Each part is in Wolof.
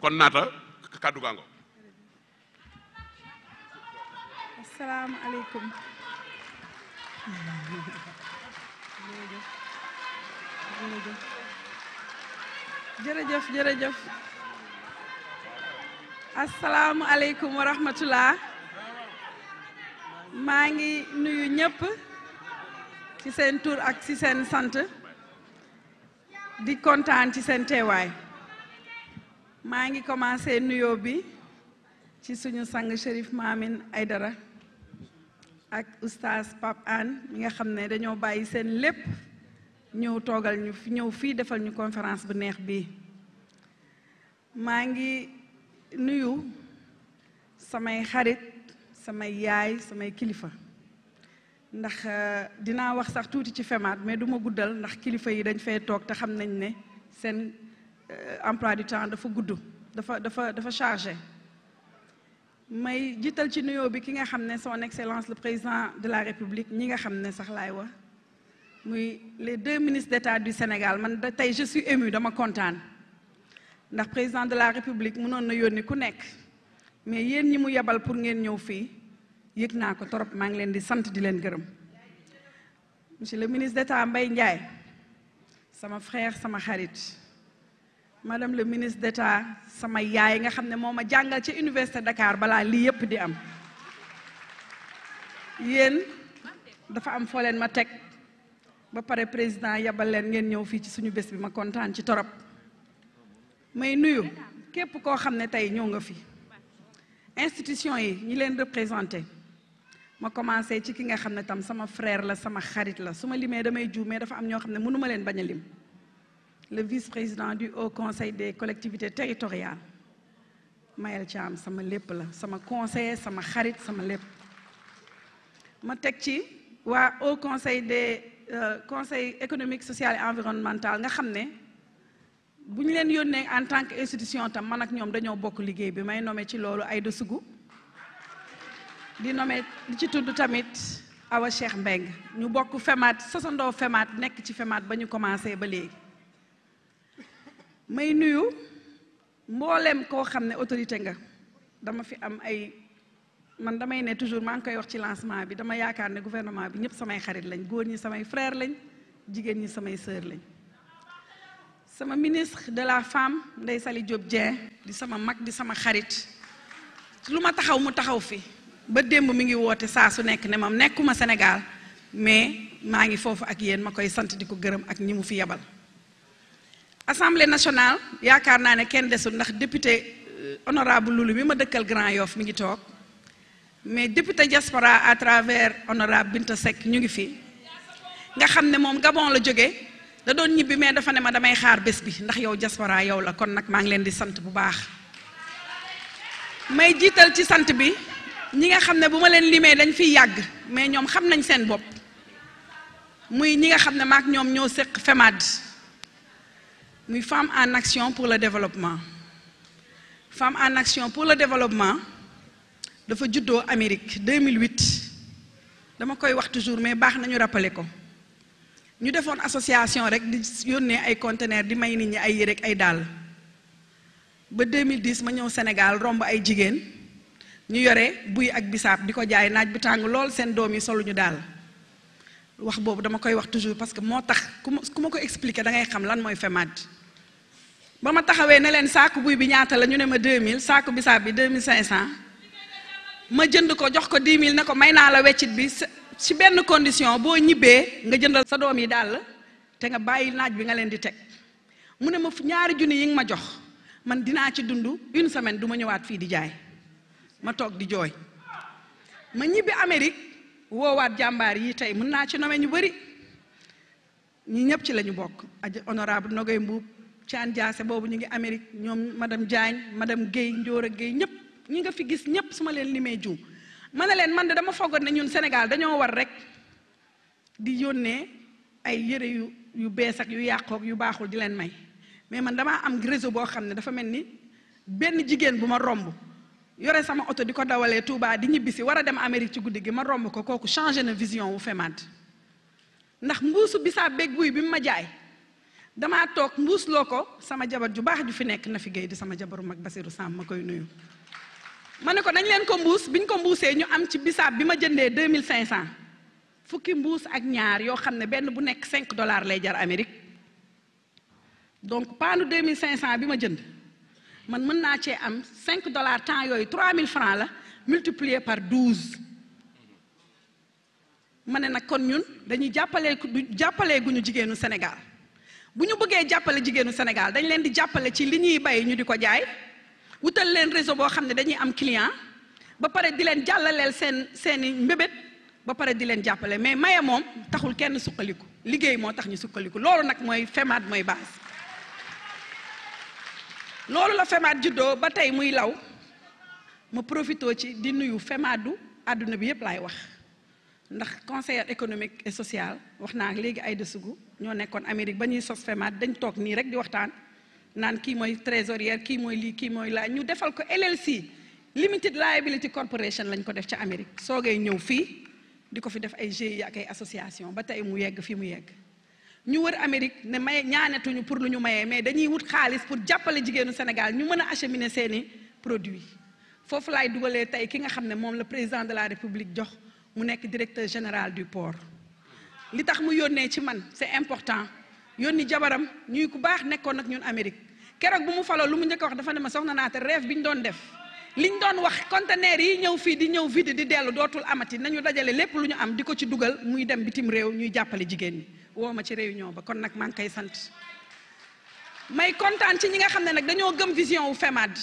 kon naata kàddu gaango. asalaamaaleykum. jërëjëf asalaamualeykum wa rahmatullah. maa ngi nuyu ñëpp ci seen tur ak ci seen sant di kontaan ci seen teewaay. maa ngi commencé nuyoo bi ci suñu sang Chérif Mamine Aïdara ak oustaz Pape Anne mi nga xam ne dañoo bàyyi seen lépp ñëw toogal ñu ñëw fii defal ñu conférence bu neex bii. maa ngi nuyu samay xarit samay yaay samay kilifa ndax dinaa wax sax tuuti ci FEMAD mais du ma guddal ndax kilifa yi dañ fay toog te xam nañ ne seen emploi du temps dafa gudd dafa chargé. may jiital ci nuyoo bi ki nga xam ne son excellence le président de la république ñi nga xam ne sax laay wax muy les 2 ministres d'État du Sénégal man tey je suis ému dama kontaan ndax président de la république mënoon na yónni ku nekk mais yéen ñi mu yebal pour ngeen ñëw fii yëg naa ko torop maa ngi leen di sant di leen gërëm. monsieur le ministre d'État Mbaye Ndiaye sama frère sama xarit madame le ministre d'État sama yaay nga xam ne moo ma jàngal ci université Dakar balaa lii yëpp di am yéen dafa am foo leen ma teg ba pare président yabal leen ngeen ñëw fii ci suñu bés bi ma kontaan ci torop. may nuyu képp koo xam ne tey ñëw nga fi institution yi ñi leen représenté ma commencé ci ki nga xam ne tam sama frère la sama xarit la su ma limee damay juum mais dafa am ñoo xam ne mënuma leen bañ a lim. le vice-président du Haut Conseil des collectivités territoriales Mayel Thiam sama lépp la sama conseiller sama xarit sama lépp. ma teg ci waa Haut Conseil des conseil économique social et environnemental nga xam ne bu ñu leen yónnee en tant que institution tam man ak ñoom dañoo bokk liggéey bi may nommé ci loolu Aïda Sougou di nommé di ci tudd tamit Awa Cheikh Mbeng ñu bokk FEMAD sosandoo FEMAD nekk ci FEMAD ba ñu commencé ba léegi. may nuyu mboolem koo xam ne autorité nga dama fi am ay man damay ne toujours maa ngi koy wax ci lancement bi dama yaakaar ne gouvernement bi ñëpp samay xarit lañ góor ñi samay frère lañ jigéen ñi samay sœur lañ. sama ministre de la femme Ndeye Saly Diop Dieng di sama mag di sama xarit lu ma taxaw mu taxaw fi ba démb mi ngi woote saa su nekk ne moom nekkuma Sénégal mais maa ngi foofu ak yéen ma koy sant di ko gërëm ak ñi mu fi yebal. Assemblée nationale yaakaar naa ne kenn desul ndax député honorable Loulou mi ma dëkkal Grand Yoff mi ngi toog mais député diaspora à travers honorable Binta Seck ñu ngi fi nga xam ne moom Gabon la jóge da doon ñibbi mais dafa ne ma damay xaar bés bi ndax yow diaspora yow la kon nag maa ngi leen di sant bu baax. may jiital ci sant bi ñi nga xam ne bu ma leen limee dañ fiy yàgg mais ñoom xam nañ seen bopp muy ñi nga xam ne maak ñoom ñoo séq FEMAD muy Femmes en Action pour le Développement. Femmes en Action pour le Développement dafa juddoo Amérique 2008 dama koy wax toujours mais baax nañu rappeler ko ñu defoon association rek di yónnee ay conteneurs di may nit ñi ay yére ak ay dàll ba 2010 ma ñëw Sénégal romb ay jigéen ñu yore buy ak bisaab di ko jaay naaj bi tàng lool seen doom yi soluñu daal wax boobu dama koy wax toujours parce que moo tax ku ma ko expliquer da ngay xam lan mooy FEMAD. ba ma taxawee ne leen saaku buy bi ñaata la ñu ne ma 2000 saaku bisaab bi 2500 ma jënd ko jox ko 10 000 ne ko may naa la weccit bi ci benn condition boo ñibbee nga jëndal sa doom yi daal te nga bàyyi naaj bi nga leen di teg mu ne ma ñaari junni yi nga ma jox man dinaa ci dund une semaine du ma ñëwaat fii di jaay ma toog di jooy ma ñibbi Amérique woowaat jàmbaar yi tey mën naa ci nommer ñu bëri ñi ñëpp ci la ñu bokk honorable Nogoy Mbuub Thiane Diassé boobu ñu ngi Amérique ñoom madame Diagne madame Guèye Ndiora Guèye ñëpp ñi nga fi gis ñëpp su ma leen limee juum ma ne leen man de dama foogoon ne ñun Sénégal dañoo war rek di yónnee ay yëre yu bees ak yu yàqook yu baaxul di leen may mais man damaa am réseau boo xam ne dafa mel ni benn jigéen bu ma romb yore sama oto di ko dawalee Touba di ñibbisi war a dem Amérique ci guddi gi ma romb ko kooku changé na vision wu FEMAD ndax mbuusu bisaab beeg buy bi mu ma jaay damaa toog mbuusloo ko sama jabar ju baax ju fi nekk na fi Guèye di sama jabaru mag Basirou Samb ma koy nuyu ma ne ko dañ leen ko mbuus biñ ko mbuusee ñu am ci bisaab bi ma jëndee 2500 fukki mbuus ak ñaar yoo xam ne benn bu nekk $5 lay jar Amérique donc paanu 2500 bi ma jënd man mën naa cee am $5 temps yooyu 3000 francs la multiplié par 12 ma ne nag kon ñun dañuy jàppalee guñu jigéenu Sénégal bu ñu bëggee jàppale jigéenu Sénégal dañ leen di jàppale ci li ñuy bay ñu di ko jaay wutal leen réseau boo xam ne dañuy am client ba pare di leen jàllaleel seeni mbébét ba pare di leen jàppale mais maye moom taxul kenn sukkaliku liggéey moo tax ñu sukkaliku loolu nag mooy FEMAD mooy base loolu la FEMAD juddoo ba tey muy law ma profitoo ci di nuyu FEMADu àdduna bi yépp laay wax ndax conseillère économique et sociale wax naa léegi Aïda Sougou ñoo nekkoon Amérique ba ñuy sos FEMAD dañ toog nii rek di waxtaan naan kii mooy trésorière kii mooy lii kii mooy laa ñu defal ko LLC Limited Liability Corporation lañ ko def ca Amérique soogay ñëw fii di ko fi def ay GIE ak ay association ba tey mu yegg fii mu yegg ñu wër Amérique ne maye ñaanetuñu pour lu ñu mayee mais dañuy wut xaalis pour jàppale jigéenu Sénégal ñu mën a acheminer seeni produits foofu laay dugalee tey ki nga xam ne moom la président de la République jox mu nekk directeur général du port li tax mu yónnee ci man c'est important yónni jabaram ñuy ku baax nekkoon ak ñun Amérique keroog bu mu faloo lu mu njëkk a wax dafa ne ma soxna Naata rêve bi ñu doon def liñ doon wax conteneur yi ñëw fii di ñëw vide di dellu dootul amati nañu dajale lépp lu ñu am di ko ci dugal muy dem bitim réew ñuy jàppale jigéen ñi woo ma ci réunion ba kon nag maa ngi koy sant may kontaan ci ñi nga xam ne nag dañoo gëm vision wu FEMAD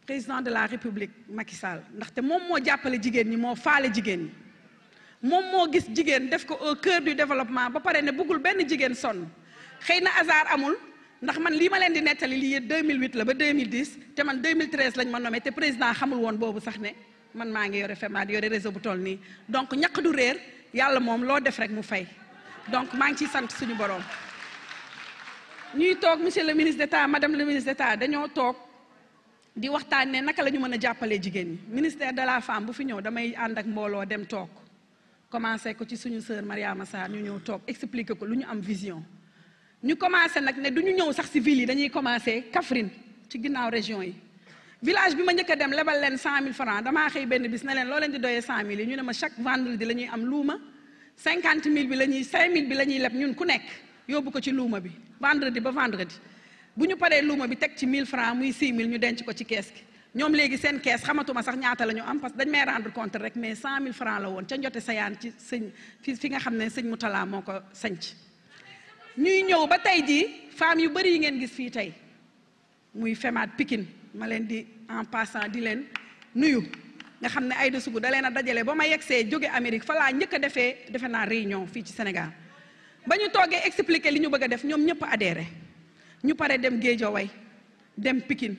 président de la République Macky Sall ndaxte moom moo jàppale jigéen ñi moo faale jigéen ñi moom moo gis jigéen def ko au cœur du développement ba pare ne bëggul benn jigéen sonn xëy na hasard amul ndax man lii ma leen di nettali lii 2008 la ba 2010 te man 2013 lañ ma nommé te président xamul woon boobu sax ne man maa ngi yore FEMAD yore réseau bu toll nii donc ñaq du réer yàlla moom loo def rek mu fay donc maa ngi ciy sant suñu borom. ñuy toog monsieur le ministre d'État madame le ministre d'État dañoo toog di waxtaan ne naka la ñu mën a jàppalee jigéen ñi ministère de la femme bu fi ñëw damay ànd ak mbooloo dem toog commencé ko ci suñu sœur Mariama Sarr ñu ñëw toog expliquer ko lu ñu am vision. ñu commencé nag ne du ñu ñëw sax ci ville yi dañuy commencé Kaffrine ci ginnaaw région yi village bi ma njëkk a dem lebal leen 100 000 francs damaa xëy benn bis ne leen loo leen di doyee 100 000 yi ñu ne ma chaque vendredi la ñuy am luuma 50 000 bi la ñuy 5 000 bi la ñuy leb ñun ku nekk yóbbu ko ci luuma bi vendredi ba vendredi bu ñu paree luuma bi teg ci 1000 francs muy 6 000 ñu denc ko ci kees gi ñoom léegi seen kees xamatuma sax ñaata la ñu am parce que dañ may rendre compte rek mais 100 000 francs la woon ca njote sayaan ci sëñ fi nga xam ne sëñ Moutala moo ko sanc ñuy ñëw ba tey jii femmes yu bëri yi ngeen gis fii tey muy FEMAD Pikine ma leen di en passant di leen nuyu nga xam ne Aïda Sougou da leen a dajale ba ma yegsee jóge Amérique fa laa njëkk a defe naa réunion fii ci Sénégal ba ñu toogee expliquer li ñu bëgg a def ñoom ñëpp adhéré ñu pare dem Guédiawaye dem Pikine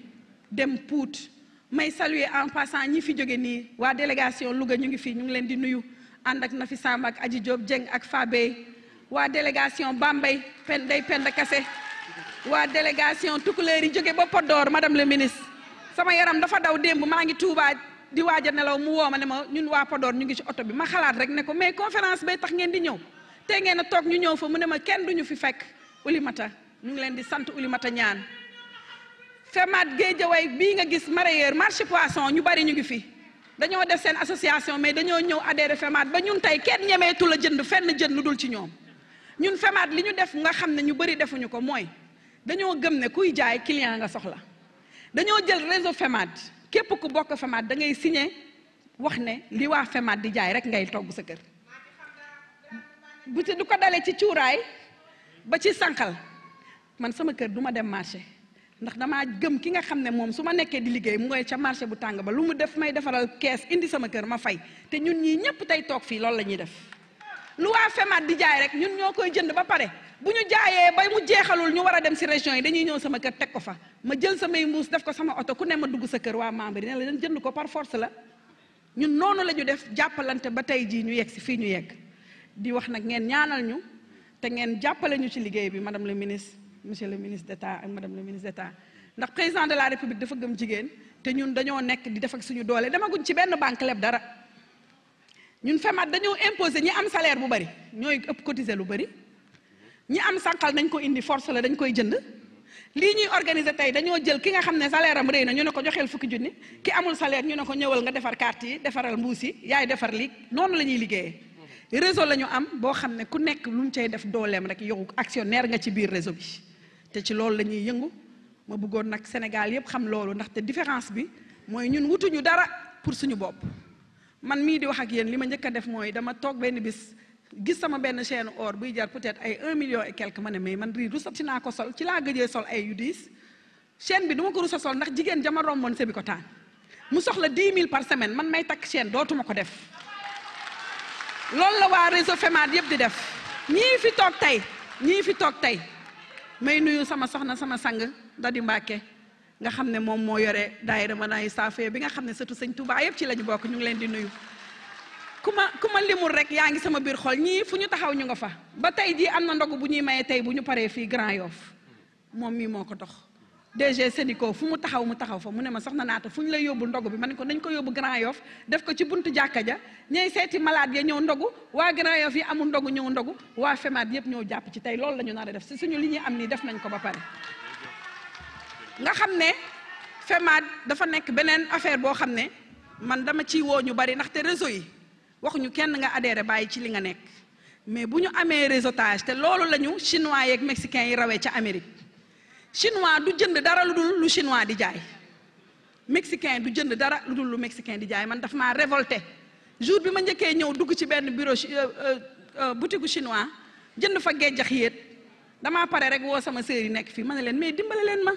dem Pout may saluer en passant ñi fi jóge nii waa délégation Louga ñu ngi fii ñu ngi leen di nuyu ànd ak Nafi Samb ak Adji Diop Dieng ak Fabey waa délégation Bambey day Penda Kassé waa délégation Tukulóor yi jóge ba Podor madame le ministre sama yaram dafa daw démb maa ngi Touba di waaj a nelaw mu woo ma ne ma ñun waa Podor ñu ngi ci oto bi ma xalaat rek ne ko mais conférence bay tax ngeen di ñëw te ngeen a toog ñu ñëw fa mu ne ma kenn duñu fi fekk Oulimata ñu ngi leen di sant Oulimata ñaan FEMAD Guédiawaye bii nga gis mareyeur marché poisson ñu bari ñu ngi fi dañoo def seen association mais dañoo ñëw adhéré FEMAD ba ñun tey kenn ñemeetu la jënd fenn jënd lu dul ci ñoom ñun FEMAD li ñu def nga xam ne ñu bëri defuñu ko mooy dañoo gëm ne kuy jaay client nga soxla dañoo jël réseau FEMAD képp ku bokk FEMAD da ngay signé wax ne li waa FEMAD di jaay rek ngay togg sa kër bu ci du ko dalee ci cuuraay ba ci sànqal man sama kër du ma dem marché ndax damaa gëm ki nga xam ne moom su ma nekkee di liggéey mu ngay ca marché bu tàng ba lu mu def may defaral kees indi sama kër ma fay te ñun ñii ñëpp tey toog fii loolu la ñuy def lu waa FEMAD di jaay rek ñun ñoo koy jënd ba pare bu ñu jaayee ba mu jeexalul ñu war a dem si région yi dañuy ñëw sama kër teg ko fa ma jël samay mbuus def ko sama oto ku ne ma dugg sa kër waa membre yi ne la dañ jënd ko par force la ñun noonu la ñu def jàppalante ba tey jii ñu yegg si fii ñu yegg di wax nag ngeen ñaanal ñu te ngeen jàppale ñu ci liggéey bi madame le ministre monsieur le ministre d'État ak madame le ministre d'État ndax président de la République dafa gëm jigéen te ñun dañoo nekk di def ak suñu doole demaguñ ci benn banque leb dara ñun FEMAD dañoo imposer ñi am salaire bu bari ñooy ëpp cotiser lu bari ñi am sànqal nañ ko indi force la dañ koy jënd lii ñuy organiser tey dañoo jël ki nga xam ne salaire am rëy na ñu ne ko joxeel fukki junni ki amul salaire ñu ne ko ñëwal nga defar carte yi defaral mbuus yi yaay defar lii noonu la ñuy liggéeyee réseau la ñu am boo xam ne ku nekk lu mu cay def dooleem rek yow actionnaire nga ci biir réseau bi te ci loolu la ñuy yëngu ma bëggoon nag Sénégal yëpp xam loolu ndaxte différence bi mooy ñun wutuñu dara pour suñu bopp man mii di wax ak yéen li ma njëkk a def mooy dama toog benn bis gis sama benn chaîne or buy jar peut-être ay 1 million et quelque ma ne mais man rii rusati naa ko sol ci laa gëjee sol ay yu diis chaîne bi du ma ko rusa sol ndax jigéen jama romboon sebi ko taan mu soxla 10 000 par semaine man may takk chaîne dootuma ko def loolu la waa réseau FEMAD yëpp di def ñii fi toog tey may nuyu sama soxna sama sang Dadi Mbàkke nga xam ne moom moo yore daayira Manaayu Saafee bi nga xam ne surtout sëñ Touba yëpp ci la ñu bokk ñu ngi leen di nuyu ku ma limul rek yaa ngi sama biir xol ñii fu ñu taxaw ñu nga fa ba tey jii am na ndogu bu ñuy maye tey bu ñu paree fii Grand Yoff moom mii moo ko dox DG Sénico fu mu taxaw fa mu ne ma soxna naata fu ñu lay yóbbu ndogu bi ma ne ko nañ ko yóbbu Grand Yoff def ko ci buntu jàkka ja ñooy seeti malade ya ñëw ndogu waa Grand Yoff yi amul ndogu ñëw ndogu waa FEMAD yëpp ñëw jàpp ci tey loolu la ñu nar a def si suñu li ñuy am nii def nañ ko ba pare nga xam ne FEMAD dafa nekk beneen affaire boo xam ne man dama ciy woo ñu bari ndaxte réseau yi waxuñu kenn nga adhéré bàyyi ci li nga nekk mais bu ñu amee réseautage te loolu la ñu chinois yeeg mexicains yi rawee ca Amérique chinois du jënd dara lu dul lu chinois di jaay mexicain du jënd dara lu dul lu mexicain di jaay man daf maa révolté jour bi ma njëkkee ñëw dugg ci benn bureau boutique chinois jënd fa géejax yéet damaa pare rek woo sama sœur yi nekk fii ma ne leen mais dimbale leen ma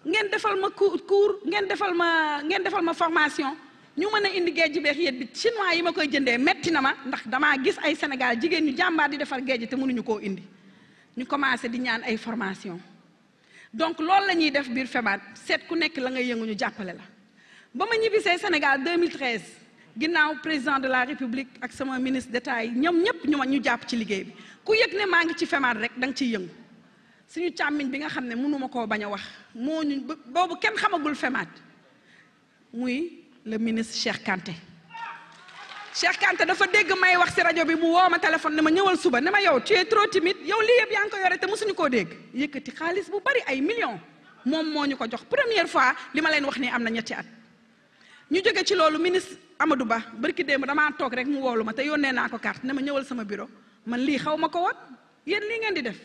ngeen defal ma cours ngeen defal ma formation ñu mën a indi géej beex yéet bi chinois yi ma koy jëndee metti na ma ndax damaa gis ay Sénégal jigéen ñu jàmbaar di defar géej te mënuñu koo indi ñu commencé di ñaan ay formation donc loolu la ñuy def biir FEMAD seet ku nekk la ngay yëngu ñu jàppale la ba ma ñibbisee Sénégal 2013 ginnaaw président de la République ak sama ministre d'État yi ñoom ñëpp ñu jàpp ci liggéey bi ku yëg ne maa ngi ci FEMAD rek da nga ciy yëngu suñu càmmiñ bi nga xam ne mënuma koo bañ a wax moo ñu boobu kenn xamagul FEMAD muy le ministre Cheikh Kanté dafa dégg may wax ci rajo bi mu woo ma téléphone ne ma ñëwal suba ne ma yow tu es trop timide yow lii yëpp yaa ngi ko yore te mosuñu koo dégg yëkkati xaalis bu bari ay millions moom moo ñu ko jox première fois li ma leen wax nii am na ñetti at ñu jóge ci loolu ministre Amadou Ba barki démb damaa toog rek mu woolu ma te yónnee naa ko carte ne ma ñëwal sama bureau man lii xaw ma ko woon yéen lii ngeen di def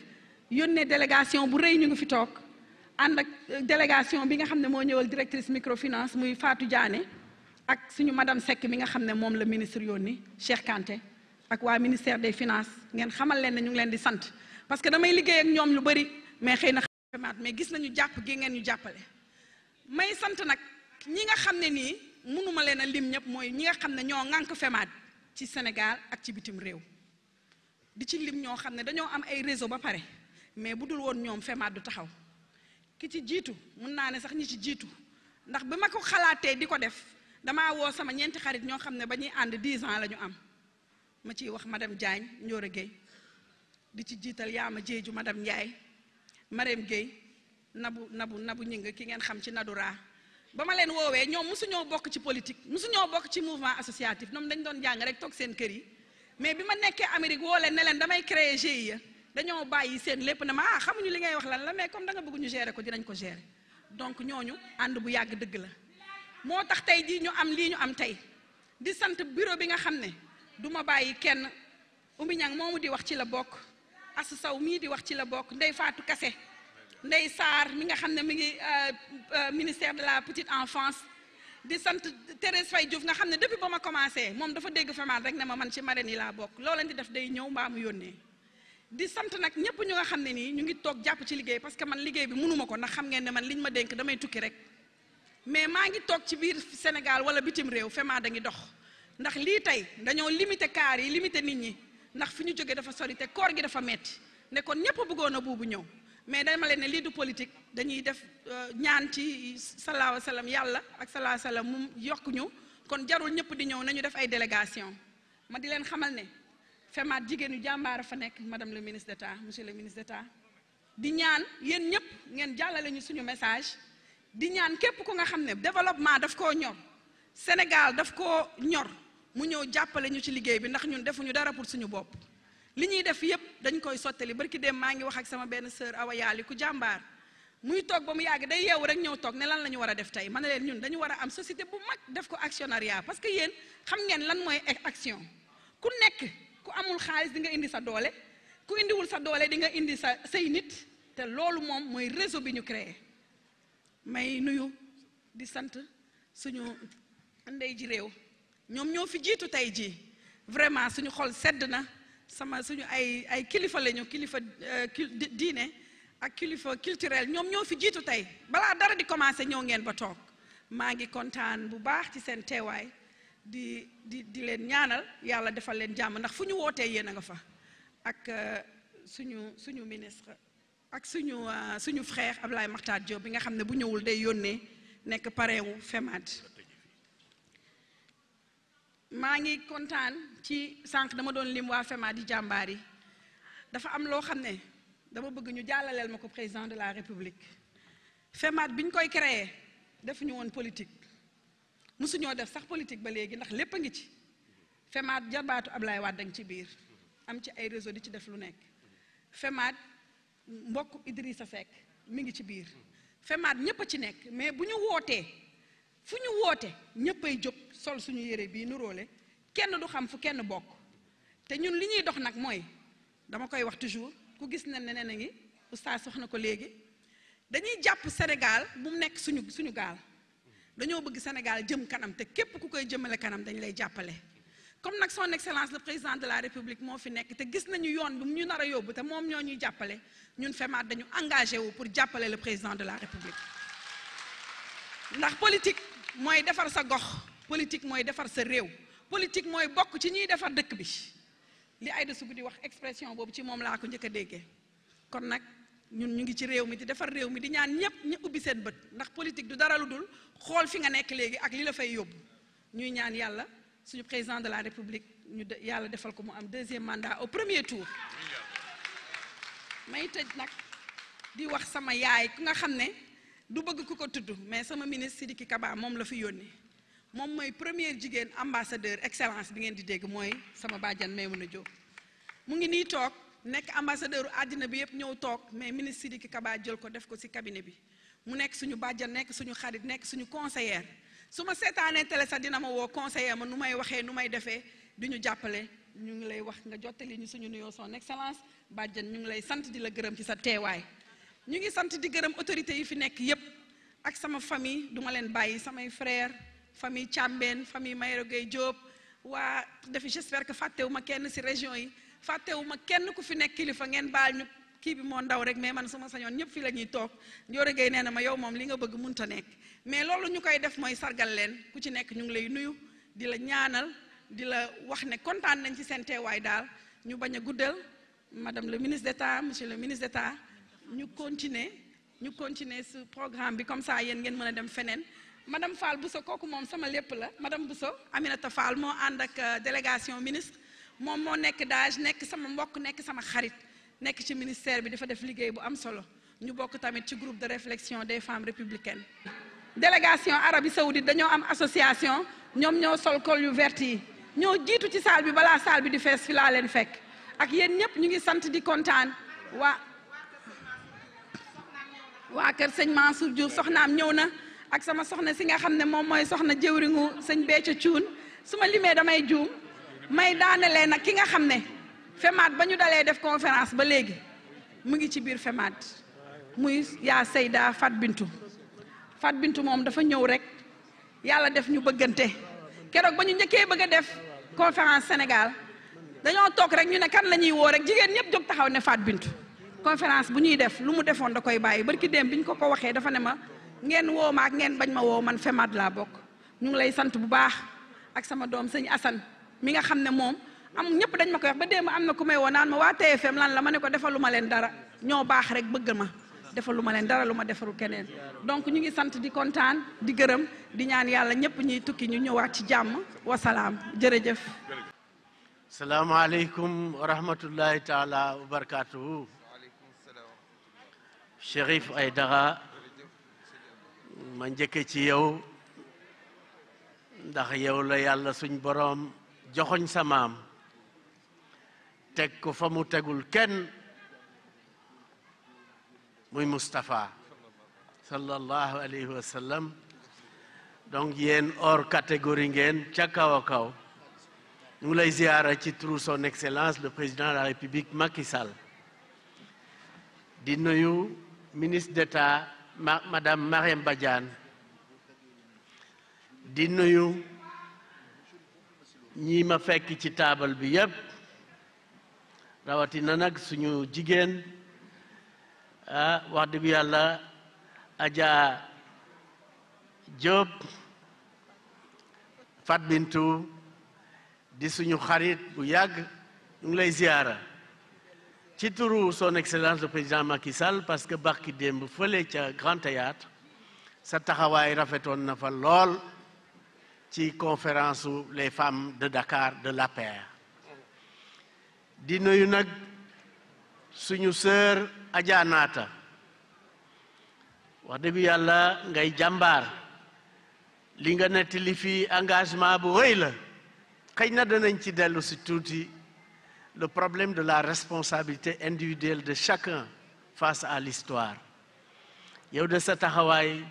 yónnee délégation bu rëy ñu ngi fi toog ànd ak délégation bi nga xam ne moo ñëwal directrice microfinance muy Fatou Diané ak suñu madame Seck mi nga xam ne moom la ministre yónni Cheikh Kanté ak waa ministère des finances ngeen xamal leen ne ñu ngi leen di sant parce que damay liggéey ak ñoom lu bëri mais xëy na FEMAD mais gis nañu jàpp gi ngeen ñu jàppale may sant nag ñi nga xam ne nii mënuma leen a lim ñëpp mooy ñi nga xam ne ñoo ŋànk FEMAD ci Sénégal ak ci bitim réew di ci lim ñoo xam ne dañoo am ay réseau ba pare mais bu dul woon ñoom FEMAD du taxaw ki ci jiitu mun naa ne sax ñi ci jiitu ndax bi ma ko xalaatee di ko def damaa woo sama ñeenti xarit ñoo xam ne ba ñuy ànd 10 ans la ñu am ma ciy wax madame Diagne Ndioro Gueye di ci jiital Yaama Jeeju madame Ndiaye Marème Gueye nabu ñing ki ngeen xam ci Nadura ba ma leen woowee ñoom mosuñoo bokk ci politique mosuñoo bokk ci mouvement associatif ñoom dañ doon jàng rek toog seen kër yi mais bi ma nekkee Amérique woo leen ne leen damay créer GIE dañoo bàyyi seen lépp ne ma xamuñu li ngay wax lan la mais comme da nga bëgg ñu gérer ko dinañ ko gérer donc ñooñu ànd bu yàgg dëgg la moo tax tey jii ñu am lii ñu am tey di sant bureau bi nga xam ne du ma bàyyi kenn Oumy Niang moomu di wax ci la bokk Assou Sow mii di wax ci la bokk Ndeye Fatou Kassé Ndeye Sarr mi nga xam ne mi ngi ministère de la petite enfance di sant Thérèse Faye Diouf nga xam ne depuis ba ma commencé moom dafa dégg FEMAD rek ne ma man ci marraine yi laa bokk loo leen di def day ñëw mbaa mu yónnee di sant nag ñëpp ñu nga xam ne nii ñu ngi toog jàpp ci liggéey parce que man liggéey bi mënuma ko ndax xam ngeen ne man liñ ma dénk damay tukki rek mais maa ngi toog ci biir Sénégal wala bitim réew FEMAD a ngi dox ndax lii tey dañoo limité kaar yi limité nit ñi ndax fi ñu jógee dafa sori te koor gi dafa metti ne kon ñëpp bëggoon a buubu ñëw mais dama leen ne lii du politique dañuy def ñaan ci salaahu salaam yàlla ak salaahu salaam mu yokk ñu kon jarul ñëpp di ñëw nañu def ay délégation ma di leen xamal ne FEMAD jigéen yu jàmbaara fa nekk madame le ministre d'État monsieur le ministre d'État di ñaan yéen ñëpp ngeen jàllale ñu suñu message di ñaan képp ku nga xam ne développement daf koo ñor Sénégal daf koo ñor mu ñëw jàppale ñu ci liggéey bi ndax ñun defuñu dara pour suñu bopp li ñuy def yépp dañ koy sottali barki dem maa ngi wax ak sama benn sœur Awa Yaali ku jàmbaar muy toog ba mu yàgg day yeewu rek ñëw toog ne lan la ñu war a def tey ma ne leen ñun dañu war a am société bu mag def ko actionnariat parce que yéen xam ngeen lan mooy action ku nekk ku amul xaalis di nga indi sa doole ku indiwul sa doole di nga indi say nit te loolu moom mooy réseau bi ñu créé may nuyu di sant suñu ndey ji réew ñoom ñoo fi jiitu tey jii vraiment suñu xol sedd na suñu ay kilifa lañu kilifa diine ak kilifa culturel ñoom ñoo fi jiitu tey balaa dara di commencer ñëw ngeen ba toog maa ngi kontaan bu baax ci seen teewaay di leen ñaanal yàlla defal leen jàmm ndax fu ñu wootee yéen a nga fa ak suñu ministre ak suñu frère Ablaye Makhtar Diop bi nga xam ne bu ñëwul day yónnee nekk parrain wu FEMAD maa ngi kontaan ci sànq dama doon lim waa FEMAD yi jàmbaar yi dafa am loo xam ne dama bëgg ñu jàllaleel ma ko président de la république FEMAD bi ñu koy créer defuñu woon politique musuñoo def sax politique ba léegi ndax lépp a ngi ci FEMAD jarbaatu Ablaye Wade a ngi ci biir am ci ay réseau di ci def lu nekk FEMAD mbokk Idrissa Seck mi ngi ci biir FEMAD ñëpp a ci nekk mais bu ñu wootee fu ñu woote ñëppay jóg sol suñu yére bii nuróole kenn du xam fu kenn bokk te ñun li ñuy dox nag mooy dama koy wax toujours ku gis na ne ngi oustaz wax na ko léegi dañuy jàpp Sénégal bu mu nekk suñu gaal dañoo bëgg Sénégal jëm kanam te képp ku koy jëmale kanam dañ lay jàppale comme nag son excellence le président de la république moo fi nekk te gis nañu yoon bi mu ñu nar a yóbbu te moom ñoo ñuy jàppale ñun FEMAD dañu engagé wu pour jàppale le président de la république ndax politique mooy defar sa gox politique mooy defar sa réew politique mooy bokk ci ñuy defar dëkk bi li Aïda Sougou di wax expression boobu ci moom laa ko njëkk a déggee kon nag ñun ñu ngi ci réew mi di defar réew mi di ñaan ñëpp ñu ubbi seen bët ndax politique du dara lu dul xool fi nga nekk léegi ak li la fay yóbbu ñuy ñaan yàlla suñu président de la république yàlla defal ko mu am deuxième mandat au premier tour may tëj nag di wax sama yaay ku nga xam ne du bëgg ku ko tudd mais sama ministre Sidiki Kaba moom la fi yónni moom mooy première jigéen ambassadeur excellence bi ngeen di dégg mooy sama bàjjan Maimouna Diop mu ngi nii toog nekk ambassadeur àddina bi yëpp ñëw toog mais ministre Sidiki Kaba jël ko def ko ci cabinet bi mu nekk suñu bàjjan nekk suñu xarit nekk suñu conseillère su ma seetaanee télé sax dina ma woo conseiller ma nu may waxee nu may defee di ñu jàppale ñu ngi lay wax nga jottali ñu suñu nuyoo son excellence bàjjan ñu ngi lay sant di la gërëm ci sa teewaay ñu ngi sant di gërëm autorités yi fi nekk yépp ak sama famille duma leen bàyyi samay frère famille Thiambène famille Mayoro Gueye Diop waa defi j'espère que fàttewuma kenn ci région yi fàttewuma kenn ku fi nekk kilifa ngeen baal ñu kii bi moo ndaw rek mais man su ma sañoon ñëpp fi la ñuy toog Ndioro Gueye nee na ma yow moom li nga bëgg munta nekk mais loolu ñu koy def mooy sargal leen ku ci nekk ñu ngi lay nuyu di la ñaanal di la wax ne kontaan nañ ci seen teewaay daal ñu bañ a guddal madame le ministre d'État monsieur le ministre d'État ñu continuer ce programme bi comme ça yéen ngeen mën a dem feneen madame Fall Bousso kooku moom sama lépp la madame Bousso Aminata Fall moo ànd ak délégation ministre moom moo nekk DAGE nekk sama mbokk nekk sama xarit nekk ci ministère bi dafa def liggéey bu am solo ñu bokk tamit ci groupe de réflexion des femmes républicaines délégation Arabie Saoudite dañoo am association ñoom ñoo sol col yu vert yi ñoo jiitu ci salle bi balaa salle bi di fees fi laa leen fekk ak yéen ñëpp ñu ngi sant di kontaan waa kër sëñ Mansour Diouf soxnaam ñëw na ak sama soxna si nga xam ne moom mooy soxna jëwriñu sëñ Béthio Thioune su ma limee damay juum may daanelee nag ki nga xam ne FEMAD ba ñu dalee def conférence ba léegi mu ngi ci biir FEMAD muy yaa Seyda Fat Bintou moom dafa ñëw rek yàlla def ñu bëggante keroog ba ñu njëkkee bëgg a def conférence Sénégal dañoo toog rek ñu ne kan la ñuy woo rek jigéen ñëpp jóg taxaw ne Fat Bintou conférence bu ñuy def lu mu defoon da koy bàyyi barki dem bi ñu ko waxee dafa ne ma ngeen woo ma ak ngeen bañ ma woo man FEMAD laa bokk ñu ngi lay sant bu baax ak sama doom sëñ Assane mi nga xam ne moom am ñëpp dañ ma koy wax ba démb am na ku may woo naan ma waa TFM lan la ma ne ko defalu ma leen dara ñoo baax rek bëgg ma defalu ma leen dara lu ma defaru keneen donc ñu ngi sant di kontaan di gërëm di ñaan yàlla ñëpp ñuy tukki ñu ñëwaat ci jàmm wasalaam jërëjëf. salaamaaleykum wa rahmatullahi taala wa barakaatuhu. Chérif Aïdara ma njëkke ci yow ndax yow la yàlla suñ boroom joxoñ sa maam teg ko fa mu tegul kenn muy Moustapha sallallahu alayhi wa sallam. Donc yéen hors catégorie ngeen ca kaw a kaw. ñu ngi lay ziyaara ci turu son excellence le président de la République Macky Sall. di nuyu ministre d'État madame Marième Badiane. di nuyu ñi ma fekk ci taabal bi yépp rawatina nag suñu jigéen wax dëgg yàlla Adja Diop Fat Bintou di suñu xarit bu yàgg ñu ngi lay ziyaara ci turu son excellence le président Macky Sall parce que barki démb fële ca Grand Théâtre sa taxawaay rafetoon na fa lool ci conférence su les femmes de Dakar de l'APR. di nuyu nag suñu sœur Adja Naata wax dëgg yàlla ngay jàmbaar li nga nettali fii engagement bu rëy la xëy na danañ ci dellu si tuuti le problème de la responsabilité individuelle de chacun face à l'histoire yow de sa taxawaay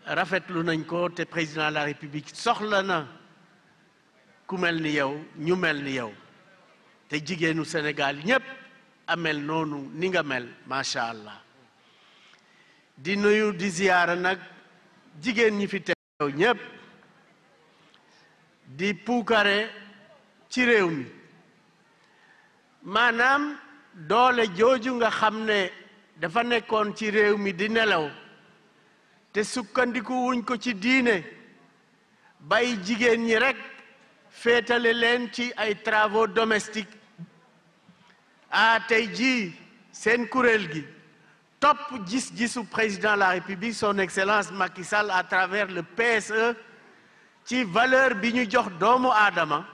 rafetlu nañ ko te président de la République soxla na ku mel ni yow ñu mel ni yow te jigéenu Sénégal ñépp amel noonu ni nga mel macha allah. di nuyu di ziyaara nag jigéen ñi fi teew ñépp di puukare ci réew mi maanaam doole jooju nga xam ne dafa nekkoon ci réew mi di nelaw te sukkandiku wuñ ko ci diine bay jigéen ñi rekk féetale leen ci ay travaux domestiques tey jii seen kuréel gi topp gis-gisu président de la République son excellence Macky Sall à travers le PSE ci valeur bi ñu jox doomu aadama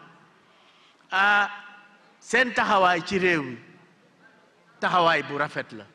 seen taxawaay ci réew mi taxawaay bu rafet la